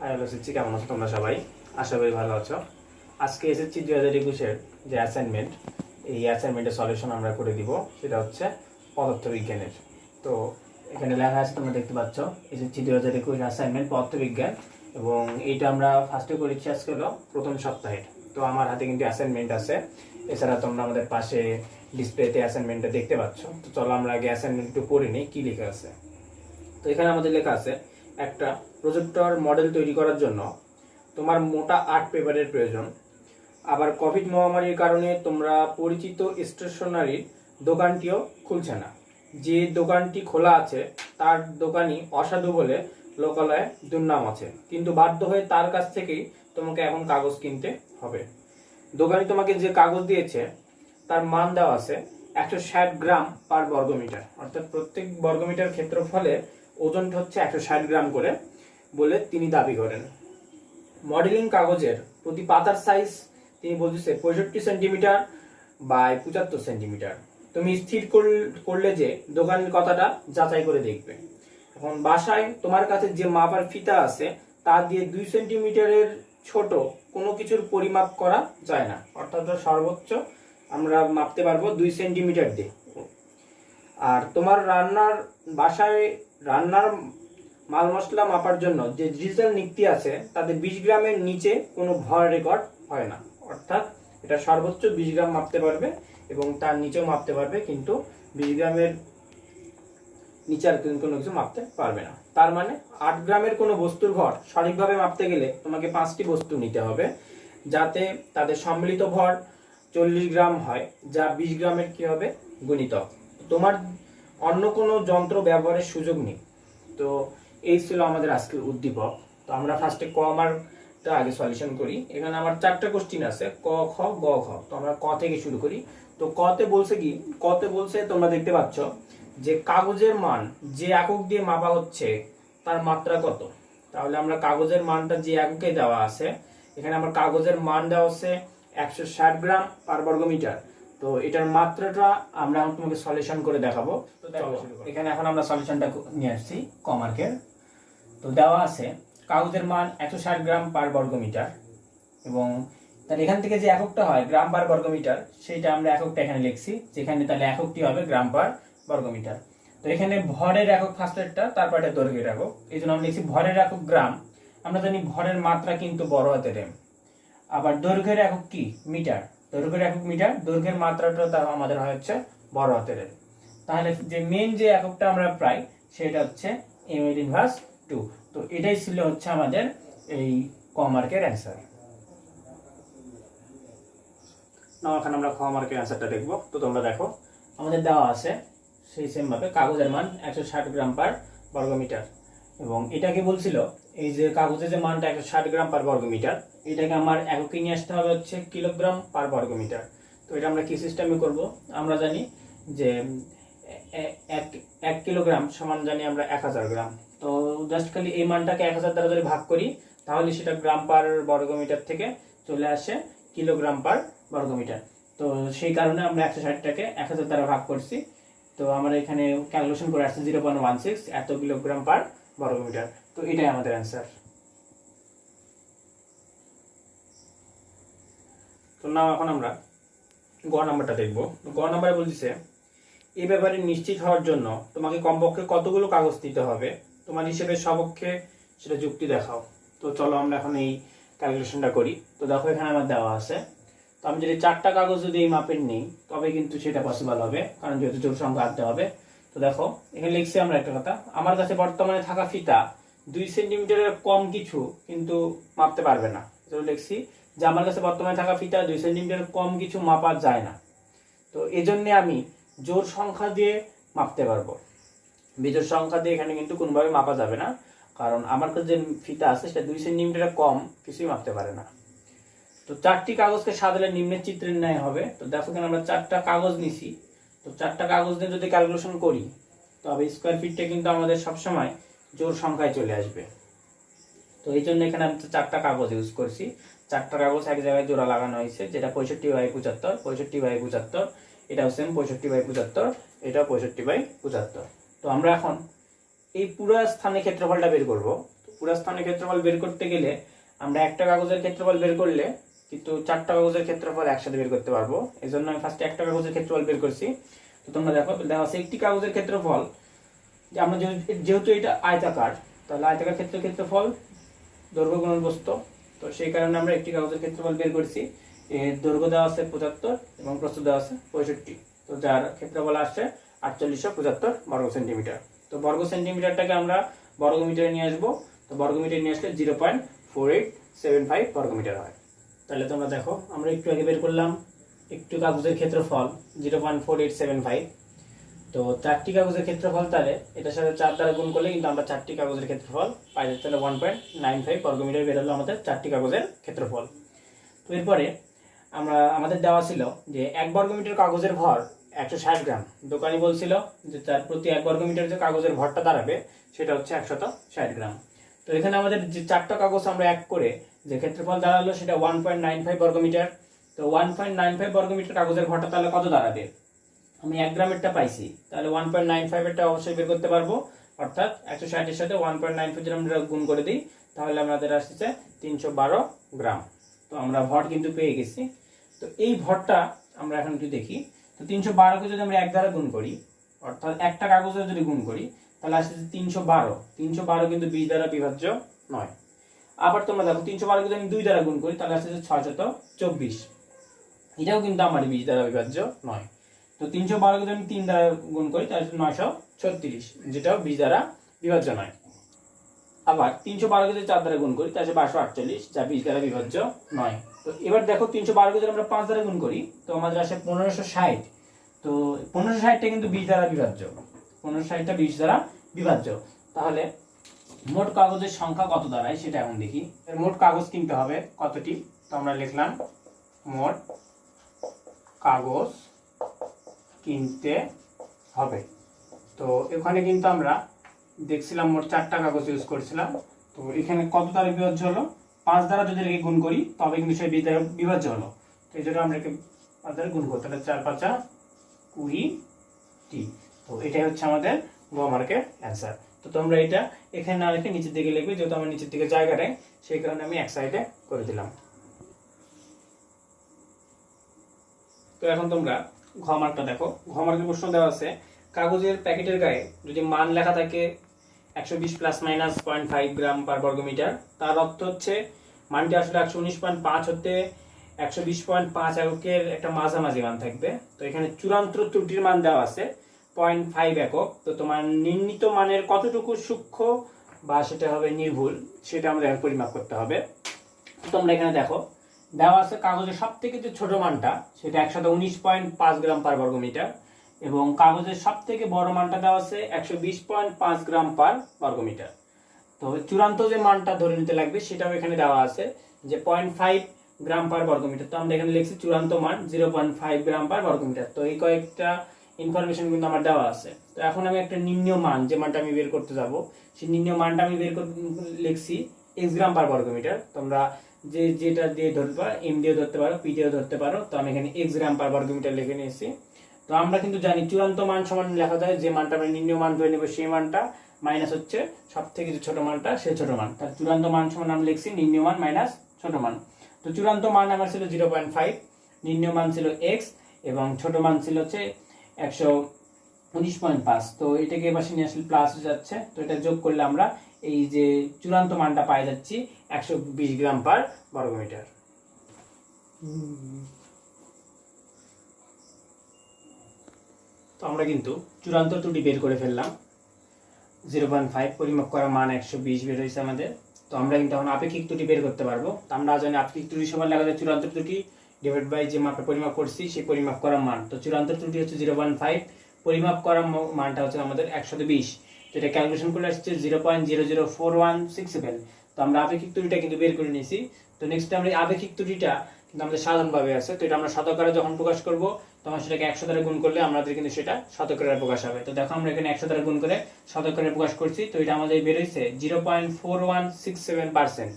Hello সিচ্ছি, কেমন আছো তোমরা সবাই? আশা করি ভালো আছো। আজকে এসএসসি 2021-এর যে অ্যাসাইনমেন্ট, এই অ্যাসাইনমেন্টের সলিউশন আমরা করে দিব। সেটা হচ্ছে পদার্থবিজ্ঞানের। তো এখানে লেখা আছে, তোমরা দেখতে পাচ্ছ, এসএসসি 2021 অ্যাসাইনমেন্ট পদার্থবিজ্ঞান। এবং এইটা আমরা ফার্স্টে করেছি আজকে হলো প্রথম সপ্তাহে। তো আমার হাতে কিন্তু অ্যাসাইনমেন্ট আছে। এছাড়া তোমরা আমাদের পাশে ডিসপ্লেতে অ্যাসাইনমেন্টটা দেখতে পাচ্ছ। তো চলো আমরা আগে অ্যাসাইনমেন্ট একটু পড়ে নিই কী লেখা আছে। তো এখানে আমাদের লেখা আছে, একটা প্রজেক্টর মডেল তৈরি করার জন্য তোমার মোটা আর্ট পেপারের প্রয়োজন। আবার কোভিড মহামারীর কারণে তোমরা পরিচিত স্টেশনারি দোকানটিও খুলছে না। যে দোকানটি খোলা আছে তার দোকানই অসাধু বলে লোকালয়ে দুর্নাম আছে, কিন্তু বাধ্য হয়ে তার কাছ থেকেই তোমাকে এখন কাগজ কিনতে হবে। দোকানি তোমাকে যে কাগজ দিয়েছে তার মান দেওয়া আছে 160 গ্রাম পার বর্গমিটার, অর্থাৎ প্রত্যেক বর্গমিটার ক্ষেত্রফলে ওজনটা হচ্ছে 160 গ্রাম করে বলে তিনি দাবি করেন। মডেলিং কাগজের প্রতি পাতার সাইজ তিনি বলতেছে 65 সেন্টিমিটার বাই 75 সেন্টিমিটার। তুমি স্থির করলে যে দোকানের কথাটা যাচাই করে দেখবে। এখন বাসায় তোমার কাছে যে মাপার ফিতা আছে তা দিয়ে 2 সেন্টিমিটারের ছোট কোনো কিছুর পরিমাপ করা যায় না, অর্থাৎ সর্বোচ্চ আমরা মাপতে পারবো 2 সেন্টিমিটার দিয়ে। আর তোমার বাসায় রান্নার মাল মশলা মাপার জন্য যে ডিজিটাল নিক্তি আছে তাতে 20 গ্রামের নিচে কোনো ভর রেকর্ড হয় না, অর্থাৎ এটা সর্বোচ্চ 20 গ্রাম মাপতে পারবে এবং তার নিচেও মাপতে পারবে, কিন্তু 20 গ্রামের নিচে আর কোনো কিছু মাপতে পারবে না। তার মানে 8 গ্রামের কোনো বস্তুর ভর সঠিকভাবে মাপতে গেলে তোমাকে 5টি বস্তু নিতে হবে, যাতে তাদের সম্মিলিত ভর 40 গ্রাম হয়, যা 20 গ্রামের কি হবে গুণিতক। তোমার অন্য কোনো যন্ত্র ব্যবহারের সুযোগ নেই। তো এই ছিল আমাদের আজকের উদ্দীপক। তো আমরা ফার্স্টে ক মার্কটা আগে সলিউশন করি। এখানে আমার 4টা কোশ্চিন আছে, ক খ গ ঘ। তো আমরা ক থেকে শুরু করি। তো কতে বলছে তোমরা দেখতে পাচ্ছ যে কাগজের মান যে একক দিয়ে মাপা হচ্ছে তার মাত্রা কত। তাহলে আমরা কাগজের মানটা যে এককে দেওয়া আছে, এখানে আমার কাগজের মান দেওয়া আছে 160 গ্রাম পার বর্গমিটার। তো এটার মাত্রাটা আমরা তোমাকে সলিউশন করে দেখাবো। তো চলো এখানে এখন আমরা সলিউশনটা নিয়ে আসছি ক মার্কের। তো দেওয়া আছে কাগজের মান 160 গ্রাম পার বর্গমিটার, এবং তাহলে এখান থেকে যে এককটা হয় গ্রাম পার বর্গমিটার, সেইটা আমরা এককটা এখানে লিখছি, যেখানে তাহলে এককটি হবে গ্রাম পার বর্গমিটার। তো এখানে ভরের একক ফার্স্টেরটা, তারপর এটা দৈর্ঘ্যের একক, এই জন্য আমরা লিখছি ভরের একক গ্রাম। আমরা জানি ভরের মাত্রা কিন্তু বড় হাতের এম। আবার দৈর্ঘ্যের একক কি মিটার, দৈর্ঘ্যের একক মিটার, দৈর্ঘ্যের মাত্রাটা আমাদের হয় হচ্ছে বড় হাতের এম। তাহলে যে মেন যে এককটা আমরা প্রায় সেটা হচ্ছে এম এর ইনভার্স 2। তো এটাই ছিল হচ্ছে আমাদের এই ক মার্কের অ্যান্সার। না, এখন আমরা খ মার্কের অ্যান্সারটা দেখব। তো তোমরা দেখো, আমাদের দেওয়া আছে সেই সেম ভাবে কাগজের মান 160 গ্রাম পার বর্গমিটার, এবং এটাকে বলছিল এই যে কাগজের যে মানটা 160 গ্রাম পার বর্গমিটার, এটাকে আমার এককে নিয়ে আসতে হবে হচ্ছে কিলোগ্রাম পার বর্গমিটার। তো এটা আমরা কি সিস্টেমে করব? আমরা জানি যে 1 কিলোগ্রাম সমান জানি আমরা 1000 গ্রাম। তো জাস্ট খালি এই মানটাকে 1000 দ্বারা যদি ভাগ করি তাহলে সেটা গ্রাম পার বর্গমিটার থেকে চলে আসে কিলোগ্রাম পার বর্গমিটার। তো সেই কারণে আমরা 160টাকে 1000 দ্বারা ভাগ করছি। তো আমরা এখানে ক্যালকুলেশন করে আসছে 0.16 এত কিলোগ্রাম পার বর্গমিটার। তো এটাই আমাদের অ্যান্সার। তো নাও এখন আমরা গ নাম্বারটা দেখব। গ নাম্বারে বলছে এই ব্যাপারে নিশ্চিত হওয়ার জন্য তোমাকে কমপক্ষে কতগুলো কাগজ দিতে হবে, তোমার হিসেবে সপক্ষে সেটা যুক্তি দেখাও। তো চলো আমরা এখন এই ক্যালকুলেশনটা করি। তো দেখো এখানে আমার দেওয়া আছে, তো আমি যদি 4টা কাগজ যদি এই মাপের নিই তবে কিন্তু সেটা পসিবল হবে, কারণ যেহেতু জোড় সংখ্যা আনতে হবে। তো দেখো এখানে লিখছি আমরা একটা কথা, আমার কাছে বর্তমানে থাকা ফিতা 2 সেন্টিমিটারের কম কিছু কিন্তু মাপতে পারবে না। তো লিখছি যে আমার কাছে বর্তমানে থাকা ফিতা 2 সেন্টিমিটারের কম কিছু মাপা যায় না। তো এজন্য আমি জোড় সংখ্যা দিয়ে মাপতে পারবো, বিজোড় সংখ্যা দিয়ে এখানে কিন্তু কোনোভাবে মাপা যাবে না, কারণ আমার কাছে যে ফিতা আছে সেটা 2 সেন্টিমিটারের কম কিছুই মাপতে পারে না। তো 4টি কাগজকে সাজালে নিম্নের চিত্রের ন্যায় হবে। তো দেখো এখানে আমরা 4টা কাগজ নিছি। তো 4টা কাগজ দিয়ে যদি ক্যালকুলেশন করি তবে স্কোয়ার ফিটটা কিন্তু আমাদের সবসময় জোড় সংখ্যায় চলে আসবে। তো এই জন্য এখানে আমি 4টা কাগজ ইউজ করছি। 4টা কাগজ এক জায়গায় জোড়া লাগানো হয়েছে, যেটা 65/75, 65/75, এটাও সেম 65/75, এটাও 65/75। তো আমরা এখন এই পুরো স্থানের ক্ষেত্রফলটা বের করব। পুরো স্থানের ক্ষেত্রফল বের করতে গেলে আমরা একটা কাগজের ক্ষেত্রফল বের করলে কিন্তু 4টা কাগজের ক্ষেত্রফল একসাথে বের করতে পারবো। এই জন্য আমি ফার্স্টে একটা কাগজের ক্ষেত্রফল বের করছি। তো তোমরা দেখো দেখা আছে একটি কাগজের ক্ষেত্রফল, যে আমরা যেহেতু এটা আয়তাকার, তাহলে আয়তাকার ক্ষেত্রফল দৈর্ঘ্য গুণন প্রস্থ। তো সেই কারণে আমরা একটি কাগজের ক্ষেত্রফল বের করেছি। এর দৈর্ঘ্য দেওয়া আছে 75 এবং প্রস্থ দেওয়া আছে 65। তো যার ক্ষেত্রফল আসছে 4875 বর্গ সেন্টিমিটার। তো বর্গ সেন্টিমিটারটাকে আমরা বর্গমিটারে নিয়ে আসবো। তো বর্গমিটারে নিয়ে আসলে 0.4875 বর্গমিটার হয়। তাহলে তোমরা দেখো আমরা একটু আগে বের করলাম একটু কাগজের ক্ষেত্রফল 0.4875। তো 4টি কাগজের ক্ষেত্রফল, তাহলে এটার সাথে 4 দ্বারা গুণ করলে কিন্তু আমরা 4টি কাগজের ক্ষেত্রফল পাই যাচ্ছে। তাহলে 1.95 বর্গমিটার বের হলো আমাদের 4টি কাগজের ক্ষেত্রফল। তো এরপরে আমাদের দেওয়া ছিল যে 1 বর্গমিটার কাগজের ভর 160 গ্রাম। দোকানি বলছিল যে তার প্রতি 1 বর্গমিটার যে কাগজের ভরটা দাঁড়াবে সেটা হচ্ছে 160 গ্রাম। তো এখানে আমাদের যে 4টা কাগজ আমরা এক করে যে ক্ষেত্রফল দাঁড়ালো সেটা 1.95 বর্গমিটার। তো 1.95 বর্গমিটার কাগজের ভরটা তাহলে কত দাঁড়াবে? আমি 1 গ্রামেরটা পাইছি, তাহলে 1.95 এরটা অবশ্যই বের করতে পারবো। অর্থাৎ 160 এর সাথে 1.95 যদি আমরা গুণ করে দিই তাহলে আমাদের আসছে 312 গ্রাম। তো আমরা ভর কিন্তু পেয়ে গেছি। তো এই ভরটা আমরা এখন একটু দেখি। তো 312কে যদি আমরা 1 দ্বারা গুণ করি, অর্থাৎ একটা কাগজে যদি গুণ করি তাহলে আসছে 312। 312 কিন্তু 20 দ্বারা বিভাজ্য নয়। আবার তোমরা দেখো 312 যদি আমি 2 দ্বারা গুণ করি তাহলে আসছে 624। এটাও কিন্তু আমার 20 দ্বারা বিভাজ্য নয়। তো 312 যদি আমি 3 দ্বারা গুণ করি তাহলে 936, যেটাও 20 দ্বারা বিভাজ্য নয়। আবার 312 যদি 4 দ্বারা গুণ করি তাহলে 1248, যা 20 দ্বারা বিভাজ্য নয়। তো এবার দেখো 312 যদি আমরা 5 দ্বারা গুণ করি তো আমাদের আসে 1560। তো 1560টা কিন্তু 20 দ্বারা বিভাজ্য। 1560টা 20 দ্বারা বিভাজ্য। তাহলে মোট কাগজের সংখ্যা কত দাঁড়ায় সেটা এখন দেখি। এর মোট কাগজ কিনতে হবে কতটি? তো আমরা লিখলাম মোট কাগজ কিনতে হবে। তো এখানে কিন্তু আমরা দেখছিলাম মোট 4টা কাগজ ইউজ করছিলাম। তো এখানে কত দ্বারা বিভাজ্য হলো? 5 দ্বারা যদি এটাকে গুণ করি তবে কিন্তু সেই 20 দ্বারা বিভাজ্য হলো। তো এই জন্য আমরা একে 5 দ্বারা গুণ করতে হবে। 4 5 20টি। তো এটাই হচ্ছে আমাদের গ মার্কের অ্যান্সার। তো তোমরা এটা এখানে না লিখে নিচের দিকে লিখবে, যেহেতু আমার নিচের দিকে জায়গা নেই সেই কারণে আমি এক সাইডে করে দিলাম। তো এখন তোমরা ঘ মার্কটা দেখো। ঘ মার্কের প্রশ্ন দেওয়া আছে কাগজের প্যাকেটের গায়ে যদি মান লেখা থাকে 120 প্লাস মাইনাস 0.5 গ্রাম পার বর্গমিটার, তার অর্থ হচ্ছে মানটি আসলে 119.5 হতে 120.5 এককের একটা মাঝামাঝি মান থাকবে। তো এখানে চূড়ান্ত ত্রুটির মান দেওয়া আছে 0.5 একক। তো তোমার নির্ণীত মানের কতটুকু সূক্ষ্ম বা সেটা হবে নির্ভুল সেটা আমাদের এখন পরিমাপ করতে হবে। তো তোমরা এখানে দেখো দেওয়া আছে কাগজের সব থেকে যে ছোট মানটা সেটা 119.5 গ্রাম পার বর্গমিটার, এবং কাগজের সব থেকে বড় মানটা দেওয়া আছে 120.5 গ্রাম পার বর্গমিটার। তো চূড়ান্ত যে মানটা ধরে নিতে লাগবে সেটাও এখানে দেওয়া আছে যে 0.5 গ্রাম পার বর্গমিটার। তো আমরা এখানে লিখছি চূড়ান্ত মান 0.5 গ্রাম পার বর্গমিটার। তো এই কয়েকটা ইনফরমেশন কিন্তু আমার দেওয়া আছে। তো এখন আমি একটা নির্ণয় মান, যে মানটা আমি বের করতে যাব সেই নির্ণয় মানটা আমি লিখছি x গ্রাম পার বর্গমিটার। তোমরা যেটা দিয়ে ধরতে পারো, এম দিয়ে ধরতে পারো, পি দিয়ে ধরতে পারো। তো আমি এখানে x গ্রাম পার বর্গমিটার লিখে নিয়েছি। তো আমরা কিন্তু জানি চূড়ান্ত মান সমান লেখা যায় যে মানটা আমরা নির্ণয় মান ধরে নেব সেই মানটা মাইনাস হচ্ছে সব থেকে যে ছোট মানটা সেই ছোট মান। তার চূড়ান্ত মান সমান আমরা লিখছি নির্ণয় মান মাইনাস ছোট মান। তো চূড়ান্ত মান আমার ছিল 0.5, নির্ণয় মান ছিল x এবং ছোট মান ছিল হচ্ছে 119.5। তো এটাকে এবার নিয়ে আসলে প্লাস হয়ে যাচ্ছে। তো এটা যোগ করলে আমরা এই যে চূড়ান্ত মানটা পাই যাচ্ছি 120 গ্রাম পার বর্গমিটার। তো আমরা কিন্তু চূড়ান্ত ত্রুটি বের করে ফেললাম। 0.5 পরিমাপ করা মান 120 বের হয়েছে আমাদের। তো আমরা কিন্তু এখন আপেক্ষিক ত্রুটি বের করতে পারবো। তো আমরা জানি আপেক্ষিক ত্রুটি সমান লেখা যায় চূড়ান্ত ত্রুটি ডিভাইড বাই যে মাপটা পরিমাপ করছি সেই পরিমাপ করা মান। তো চূড়ান্ত ত্রুটি হচ্ছে 0.5, পরিমাপ করা মানটা হচ্ছে আমাদের 120। তো এটা ক্যালকুলেশন করে আসছে 0.004167। তো আমরা আপেক্ষিক ত্রুটিটা কিন্তু বের করে নিয়েছি। তো নেক্সট আমরা আপেক্ষিক ত্রুটিটা কিন্তু আমাদের সাধারণভাবে আছে। তো এটা আমরা শতকরা যখন প্রকাশ করব তখন সেটাকে 100 দ্বারা গুণ করলে আমাদের কিন্তু সেটা শতকরায় প্রকাশ হবে। তো দেখো আমরা এখানে 100 দ্বারা গুণ করে শতকরায় প্রকাশ করছি। তো এটা আমাদের বের হয়েছে 0.4167%।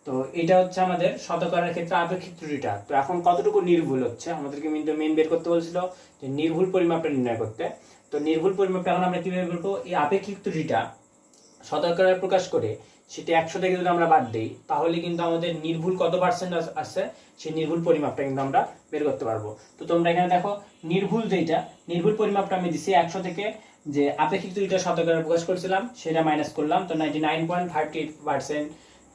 তো এটা হচ্ছে আমাদের শতকরার ক্ষেত্রে আপেক্ষিক ত্রুটিটা। তো এখন কতটুকু নির্ভুল হচ্ছে আমাদেরকে কিন্তু মেইন বের করতে বলছিল যে নির্ভুল পরিমাপটা নির্ণয় করতে। তো নির্ভুল পরিমাপটা এখন আমরা কিভাবে করব? এই আপেক্ষিক ত্রুটিটা শতকরায় প্রকাশ করে সেটা 100 থেকে যদি আমরা বাদ দিই তাহলে কিন্তু আমাদের নির্ভুল কত পার্সেন্ট আছে সেই নির্ভুল পরিমাপটা কিন্তু আমরা বের করতে পারবো। তো তোমরা এখানে দেখো নির্ভুল যেটা নির্ভুল পরিমাপটা আমি দিছি 100 থেকে যে আপেক্ষিক ত্রুটিটা শতকরা প্রকাশ করছিলাম সেটা মাইনাস করলাম, তো 99.58%।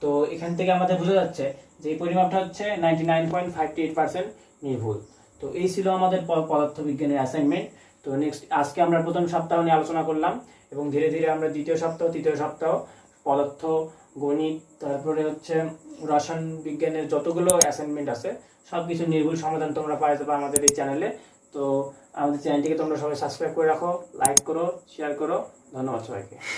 তো এখান থেকে আমাদের বোঝা যাচ্ছে যে এই পরিমাপটা হচ্ছে 99.58% নির্ভুল। তো এই ছিল আমাদের পদার্থবিজ্ঞানের অ্যাসাইনমেন্ট। তো নেক্সট আজকে আমরা প্রথম সপ্তাহ নিয়ে আলোচনা করলাম এবং ধীরে ধীরে আমরা দ্বিতীয় সপ্তাহ তৃতীয় সপ্তাহ পদার্থ গণিত তারপরে হচ্ছে রসায়ন বিজ্ঞানের যতগুলো অ্যাসাইনমেন্ট আছে সবকিছু নির্ভুল সমাধান তোমরা পাওয়া যাবে আমাদের এই চ্যানেলে। তো আমাদের চ্যানেলটিকে তোমরা সবাই সাবস্ক্রাইব করে রাখো, লাইক করো, শেয়ার করো। ধন্যবাদ সবাইকে।